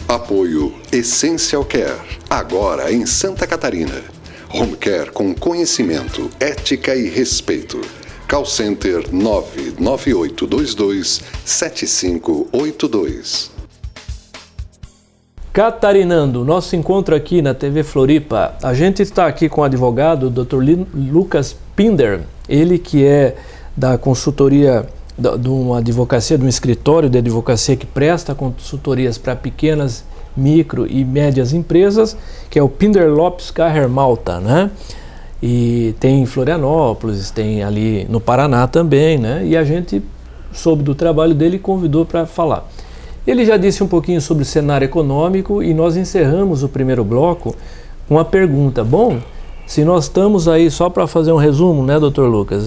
Apoio Essential Care, agora em Santa Catarina. Home Care com conhecimento, ética e respeito. Call Center 99822-7582. Catarinando, nosso encontro aqui na TV Floripa. A gente está aqui com o advogado Dr. Lucas Pinder, ele que é da consultoria de uma advocacia, de um escritório de advocacia que presta consultorias para pequenas, micro e médias empresas, que é o Pinder Lopes Carrer Malta, né? E tem em Florianópolis, tem ali no Paraná também, né? E a gente soube do trabalho dele e convidou para falar. Ele já disse um pouquinho sobre o cenário econômico e nós encerramos o primeiro bloco com uma pergunta. Bom, se nós estamos aí, só para fazer um resumo, né, doutor Lucas?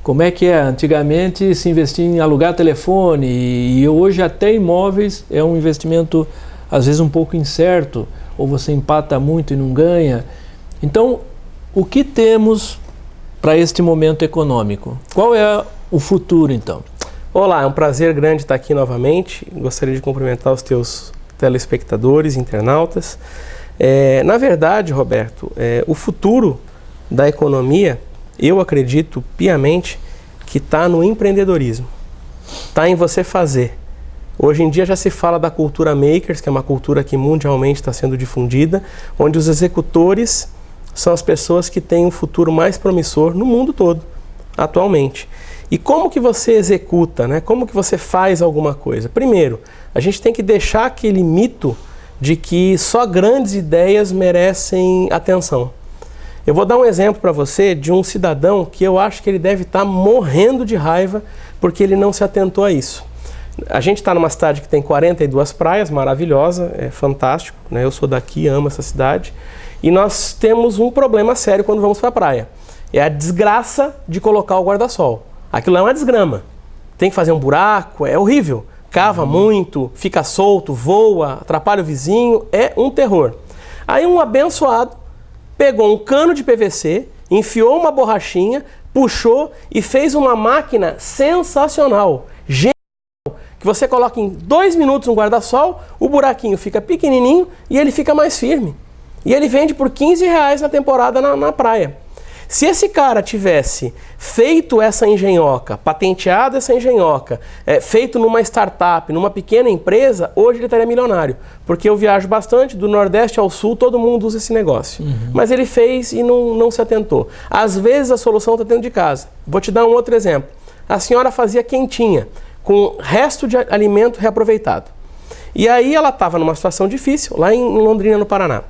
Como é que é? Antigamente se investia em alugar telefone e hoje até imóveis é um investimento às vezes um pouco incerto, ou você empata muito e não ganha. Então, o que temos para este momento econômico? Qual é o futuro, então? Olá, é um prazer grande estar aqui novamente. Gostaria de cumprimentar os teus telespectadores, internautas. Na verdade, Roberto, o futuro da economia, eu acredito piamente que está no empreendedorismo. Está em você fazer. Hoje em dia já se fala da cultura makers, que é uma cultura que mundialmente está sendo difundida, onde os executores são as pessoas que têm um futuro mais promissor no mundo todo, atualmente. E como que você executa, né? Como que você faz alguma coisa? Primeiro, a gente tem que deixar aquele mito de que só grandes ideias merecem atenção. Eu vou dar um exemplo para você de um cidadão que eu acho que ele deve estar morrendo de raiva porque ele não se atentou a isso. A gente está numa cidade que tem 42 praias, maravilhosa, é fantástico, né? Eu sou daqui, amo essa cidade. E nós temos um problema sério quando vamos para a praia. É a desgraça de colocar o guarda-sol. Aquilo é uma desgrama. Tem que fazer um buraco, é horrível. Cava muito, fica solto, voa, atrapalha o vizinho, é um terror. Aí um abençoado pegou um cano de PVC, enfiou uma borrachinha, puxou e fez uma máquina sensacional, genial, que você coloca em 2 minutos no guarda-sol, o buraquinho fica pequenininho e ele fica mais firme. E ele vende por R$15 na temporada na praia. Se esse cara tivesse feito essa engenhoca, patenteado essa engenhoca, feito numa startup, numa pequena empresa, hoje ele estaria milionário. Porque eu viajo bastante, do Nordeste ao Sul, todo mundo usa esse negócio. Mas ele fez e não se atentou. Às vezes a solução está dentro de casa. Vou te dar um outro exemplo. A senhora fazia quentinha, com resto de alimento reaproveitado. E aí ela estava numa situação difícil, lá em Londrina, no Paraná.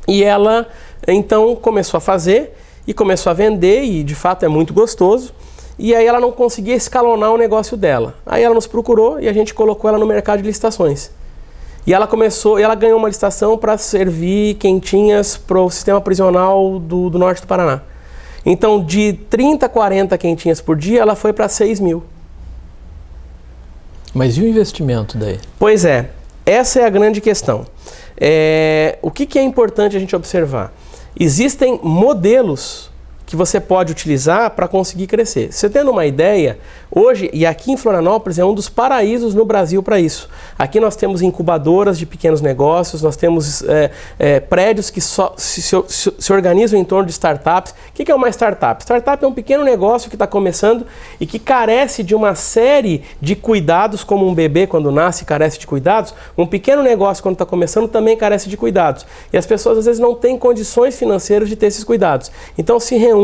E ela, então, começou a fazer e começou a vender, e de fato é muito gostoso. E aí ela não conseguia escalonar o negócio dela. Aí ela nos procurou e a gente colocou ela no mercado de licitações. E ela ganhou uma licitação para servir quentinhas para o sistema prisional do norte do Paraná. Então, de 30, 40 quentinhas por dia, ela foi para 6 mil. Mas e o investimento daí? Pois é, essa é a grande questão. O que é importante a gente observar? Existem modelos que você pode utilizar para conseguir crescer. Você tendo uma ideia, hoje, e aqui em Florianópolis é um dos paraísos no Brasil para isso. Aqui nós temos incubadoras de pequenos negócios, nós temos prédios que se organizam em torno de startups. O que é uma startup? Startup é um pequeno negócio que está começando e que carece de uma série de cuidados, como um bebê quando nasce carece de cuidados, um pequeno negócio quando está começando também carece de cuidados. E as pessoas às vezes não têm condições financeiras de ter esses cuidados. Então se reúnem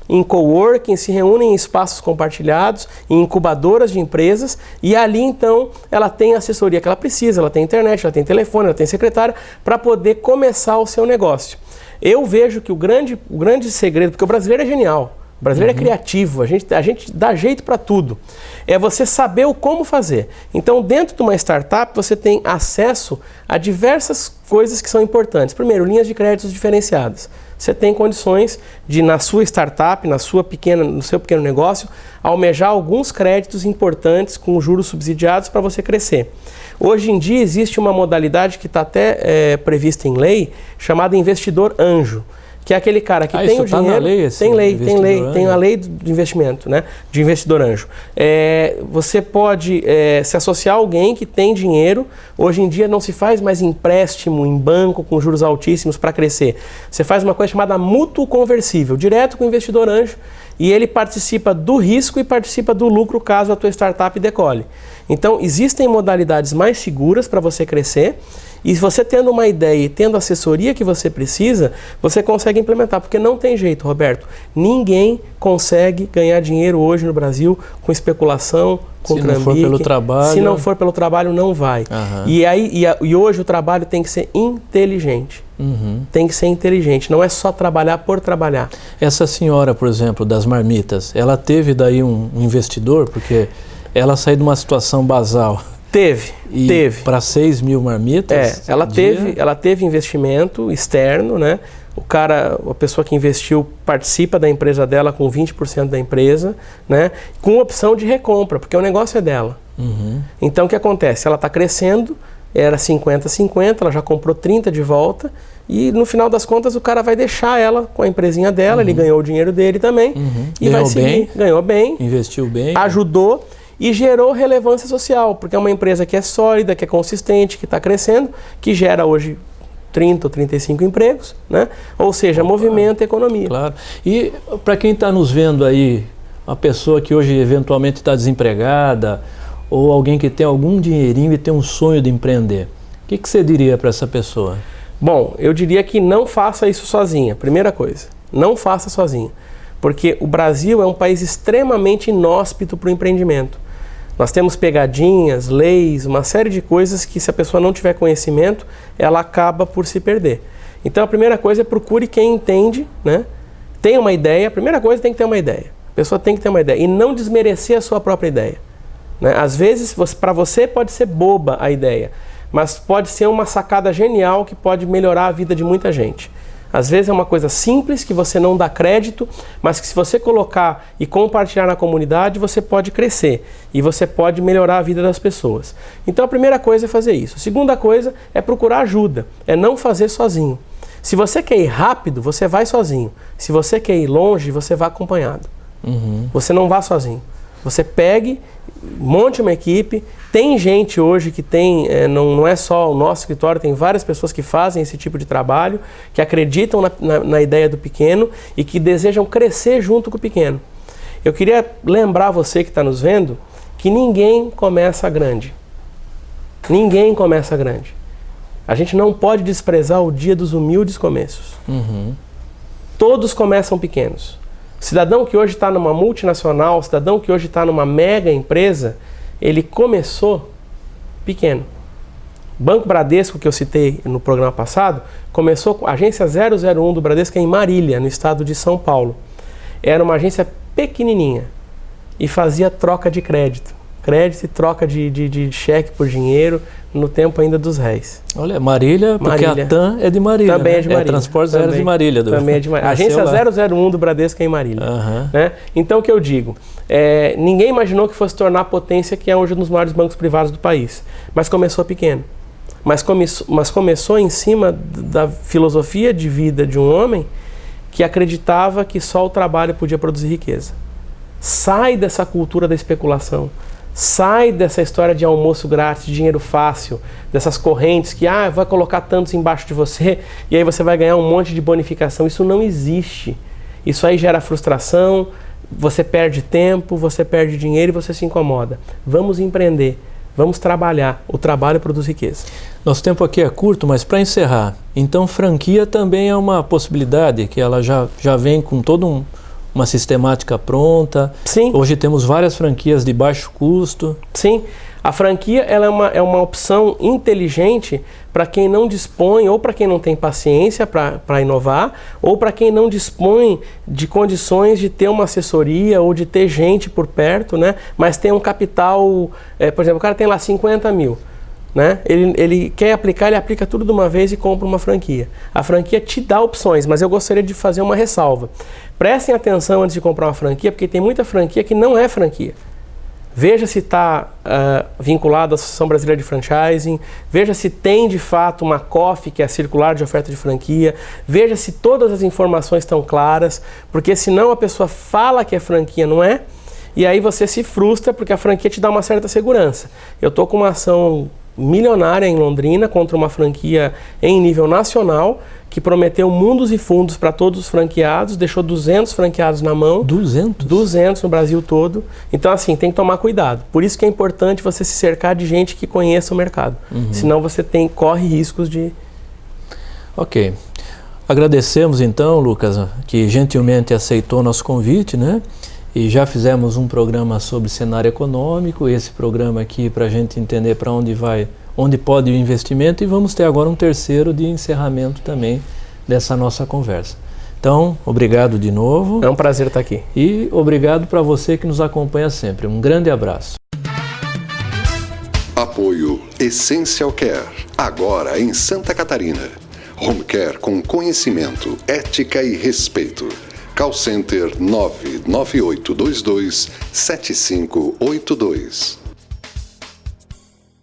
em coworking, se reúnem em espaços compartilhados, em incubadoras de empresas, e ali então ela tem a assessoria que ela precisa, ela tem internet, ela tem telefone, ela tem secretária, para poder começar o seu negócio. Eu vejo que o grande segredo, porque o brasileiro é genial, o brasileiro é criativo, a gente dá jeito para tudo, é você saber o como fazer. Então, dentro de uma startup, você tem acesso a diversas coisas que são importantes. Primeiro, linhas de créditos diferenciadas. Você tem condições de, na sua startup, no seu pequeno negócio, almejar alguns créditos importantes com juros subsidiados para você crescer. Hoje em dia existe uma modalidade que está até prevista em lei, chamada investidor anjo. que é aquele cara que tem o dinheiro... Tá na lei, esse tem a lei de investimento, né? De investidor anjo. Você pode se associar a alguém que tem dinheiro. Hoje em dia não se faz mais empréstimo em banco com juros altíssimos para crescer. Você faz uma coisa chamada mútuo conversível, direto com o investidor anjo, e ele participa do risco e participa do lucro caso a tua startup decole. Então, existem modalidades mais seguras para você crescer. E se você tendo uma ideia e tendo a assessoria que você precisa, você consegue implementar. Porque não tem jeito, Roberto. Ninguém consegue ganhar dinheiro hoje no Brasil com especulação, com trambique. Se não for pelo trabalho... Se não for pelo trabalho, não vai. E hoje o trabalho tem que ser inteligente. Tem que ser inteligente. Não é só trabalhar por trabalhar. Essa senhora, por exemplo, das marmitas, ela teve daí um investidor? Porque ela saiu de uma situação basal... Teve. Para 6 mil marmitas? Ela teve investimento externo, né? A pessoa que investiu participa da empresa dela com 20% da empresa, né? Com opção de recompra, porque o negócio é dela. Então o que acontece? Ela está crescendo, era 50-50, ela já comprou 30 de volta e no final das contas o cara vai deixar ela com a empresinha dela, ele ganhou o dinheiro dele também e vai seguir. Ganhou bem, investiu bem, ajudou. E gerou relevância social, porque é uma empresa que é sólida, que é consistente, que está crescendo, que gera hoje 30 ou 35 empregos, né? Ou seja, movimenta a economia. Claro. E para quem está nos vendo aí, uma pessoa que hoje eventualmente está desempregada, ou alguém que tem algum dinheirinho e tem um sonho de empreender, o que você diria para essa pessoa? Bom, eu diria que não faça isso sozinha, primeira coisa. Não faça sozinha. Porque o Brasil é um país extremamente inóspito para o empreendimento. Nós temos pegadinhas, leis, uma série de coisas que se a pessoa não tiver conhecimento, ela acaba por se perder. Então a primeira coisa é procure quem entende, né? Tem uma ideia, a primeira coisa tem que ter uma ideia. A pessoa tem que ter uma ideia e não desmerecer a sua própria ideia, né? Às vezes, para você pode ser boba a ideia, mas pode ser uma sacada genial que pode melhorar a vida de muita gente. Às vezes é uma coisa simples que você não dá crédito, mas que se você colocar e compartilhar na comunidade, você pode crescer e você pode melhorar a vida das pessoas. Então a primeira coisa é fazer isso. A segunda coisa é procurar ajuda, é não fazer sozinho. Se você quer ir rápido, você vai sozinho. Se você quer ir longe, você vai acompanhado. Você não vá sozinho. Você pegue, monte uma equipe. Tem gente hoje que tem, não é só o nosso escritório, tem várias pessoas que fazem esse tipo de trabalho, que acreditam na ideia do pequeno e que desejam crescer junto com o pequeno. Eu queria lembrar você que está nos vendo que ninguém começa grande. Ninguém começa grande. A gente não pode desprezar o dia dos humildes começos. Todos começam pequenos. O cidadão que hoje está numa multinacional, o cidadão que hoje está numa mega empresa, ele começou pequeno. Banco Bradesco, que eu citei no programa passado, começou com a agência 001 do Bradesco em Marília, no estado de São Paulo. Era uma agência pequenininha e fazia troca de crédito. Crédito e troca de cheque por dinheiro no tempo ainda dos réis. Olha, Marília, porque a TAM é de Marília. Também, né? É de Marília. Transportes Aéreos de Marília. Também é de Marília. Agência 001 do Bradesco é em Marília. Né? Então, o que eu digo? Ninguém imaginou que fosse tornar a potência que é hoje um dos maiores bancos privados do país. Mas começou pequeno. Mas começou em cima da filosofia de vida de um homem que acreditava que só o trabalho podia produzir riqueza. Sai dessa cultura da especulação. Sai dessa história de almoço grátis, de dinheiro fácil, dessas correntes que vai colocar tantos embaixo de você e aí você vai ganhar um monte de bonificação. Isso não existe. Isso aí gera frustração, você perde tempo, você perde dinheiro e você se incomoda. Vamos empreender, vamos trabalhar. O trabalho produz riqueza. Nosso tempo aqui é curto, mas para encerrar, então franquia também é uma possibilidade, que ela já vem com todo uma sistemática pronta. Sim. Hoje temos várias franquias de baixo custo. Sim. A franquia ela é uma opção inteligente para quem não dispõe, ou para quem não tem paciência para inovar, ou para quem não dispõe de condições de ter uma assessoria ou de ter gente por perto, né? Mas tem um capital, por exemplo, o cara tem lá 50 mil. Né? Ele quer aplicar, ele aplica tudo de uma vez e compra uma franquia. A franquia te dá opções, mas eu gostaria de fazer uma ressalva. Prestem atenção antes de comprar uma franquia, porque tem muita franquia que não é franquia. veja se está vinculado à Associação Brasileira de Franchising, veja se tem de fato uma COF, que é a Circular de Oferta de Franquia, veja se todas as informações estão claras, porque senão a pessoa fala que é franquia, não é? E aí você se frustra porque a franquia te dá uma certa segurança. Eu estou com uma ação milionária em Londrina contra uma franquia em nível nacional que prometeu mundos e fundos para todos os franqueados, deixou 200 franqueados na mão. 200? 200 no Brasil todo. Então, assim, tem que tomar cuidado. Por isso que é importante você se cercar de gente que conheça o mercado. Senão você corre riscos de... Ok. Agradecemos então, Lucas, que gentilmente aceitou nosso convite, né? E já fizemos um programa sobre cenário econômico, esse programa aqui para a gente entender para onde vai, onde pode ir o investimento, e vamos ter agora um terceiro de encerramento também dessa nossa conversa. Então, obrigado de novo. É um prazer estar aqui. E obrigado para você que nos acompanha sempre. Um grande abraço. Apoio Essential Care, agora em Santa Catarina. Home Care com conhecimento, ética e respeito. Call Center 99822 7582.